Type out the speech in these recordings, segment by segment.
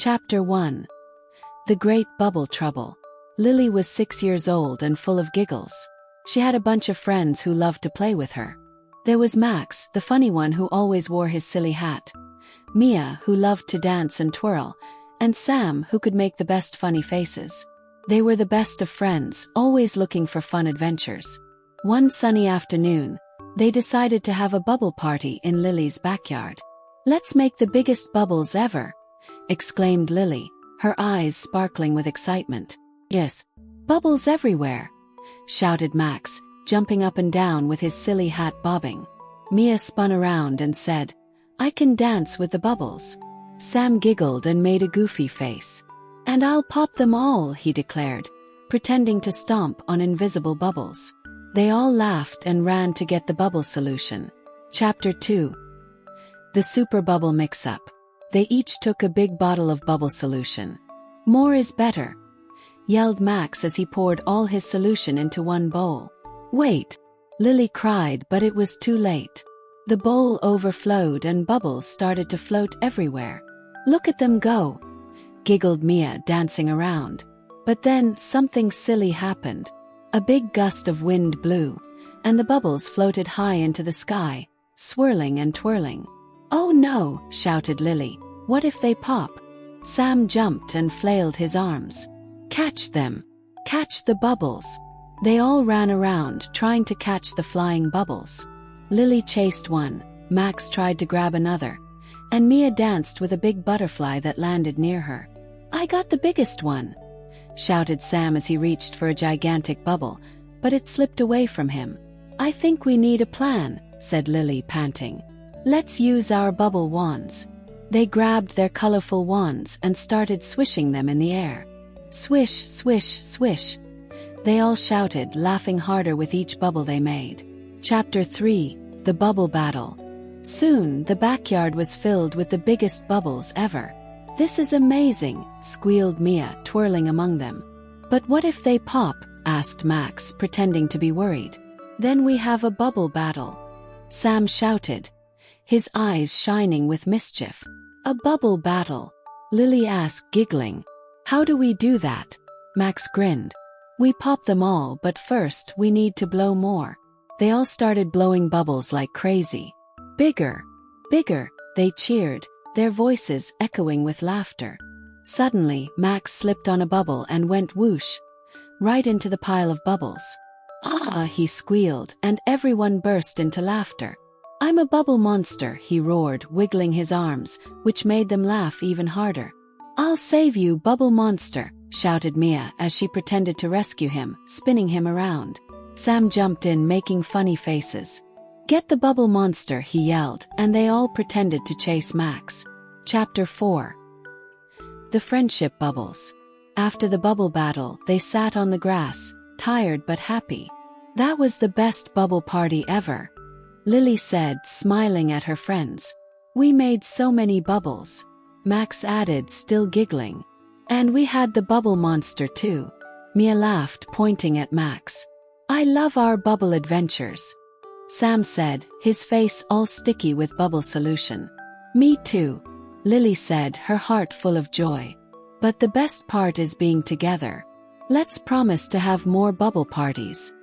Chapter 1. The Great Bubble Trouble. Lily was 6 years old and full of giggles. She had a bunch of friends who loved to play with her. There was Max, the funny one who always wore his silly hat, Mia, who loved to dance and twirl, and Sam, who could make the best funny faces. They were the best of friends, always looking for fun adventures. One sunny afternoon, they decided to have a bubble party in Lily's backyard. "Let's make the biggest bubbles ever," exclaimed Lily, her eyes sparkling with excitement. "Yes, bubbles everywhere," shouted Max, jumping up and down with his silly hat bobbing. Mia spun around and said, "I can dance with the bubbles." Sam giggled and made a goofy face. "And I'll pop them all," he declared, pretending to stomp on invisible bubbles. They all laughed and ran to get the bubble solution. Chapter 2. The Super Bubble Mix-Up. They each took a big bottle of bubble solution. "More is better," yelled Max as he poured all his solution into one bowl. "Wait," Lily cried, but it was too late. The bowl overflowed and bubbles started to float everywhere. "Look at them go," giggled Mia, dancing around. But then something silly happened. A big gust of wind blew, and the bubbles floated high into the sky, swirling and twirling. "Oh no," shouted Lily. "What if they pop?" Sam jumped and flailed his arms. "Catch them! Catch the bubbles!" They all ran around trying to catch the flying bubbles. Lily chased one, Max tried to grab another, and Mia danced with a big butterfly that landed near her. "I got the biggest one," shouted Sam as he reached for a gigantic bubble, but it slipped away from him. "I think we need a plan," said Lily, panting. "Let's use our bubble wands." They grabbed their colorful wands and started swishing them in the air. "Swish, swish, swish," they all shouted, laughing harder with each bubble they made. Chapter 3. The Bubble Battle. Soon, the backyard was filled with the biggest bubbles ever. "This is amazing," squealed Mia, twirling among them. "But what if they pop?" asked Max, pretending to be worried. "Then we have a bubble battle," Sam shouted, his eyes shining with mischief. "A bubble battle?" Lily asked, giggling. "How do we do that?" Max grinned. "We pop them all, but first we need to blow more." They all started blowing bubbles like crazy. "Bigger! Bigger!" they cheered, their voices echoing with laughter. Suddenly, Max slipped on a bubble and went whoosh, right into the pile of bubbles. "Ah!" he squealed, and everyone burst into laughter. "I'm a bubble monster," he roared, wiggling his arms, which made them laugh even harder. "I'll save you, bubble monster," shouted Mia as she pretended to rescue him, spinning him around. Sam jumped in, making funny faces. "Get the bubble monster," he yelled, and they all pretended to chase Max. Chapter 4. The Friendship Bubbles. After the bubble battle, they sat on the grass, tired but happy. "That was the best bubble party ever," Lily said, smiling at her friends. "We made so many bubbles," Max added, still giggling. "And we had the bubble monster too," Mia laughed, pointing at Max. "I love our bubble adventures," Sam said, his face all sticky with bubble solution. "Me too," Lily said, her heart full of joy. "But the best part is being together. Let's promise to have more bubble parties,"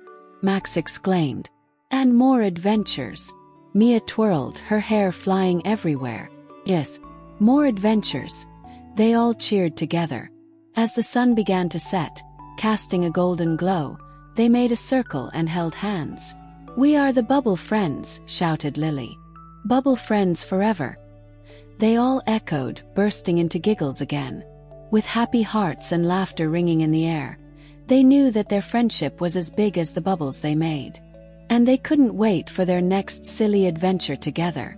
Max exclaimed. "And more adventures," Mia twirled, her hair flying everywhere. "Yes, more adventures," they all cheered together. As the sun began to set, casting a golden glow, they made a circle and held hands. "We are the Bubble Friends," shouted Lily. "Bubble Friends forever," they all echoed, bursting into giggles again. With happy hearts and laughter ringing in the air, they knew that their friendship was as big as the bubbles they made. And they couldn't wait for their next silly adventure together.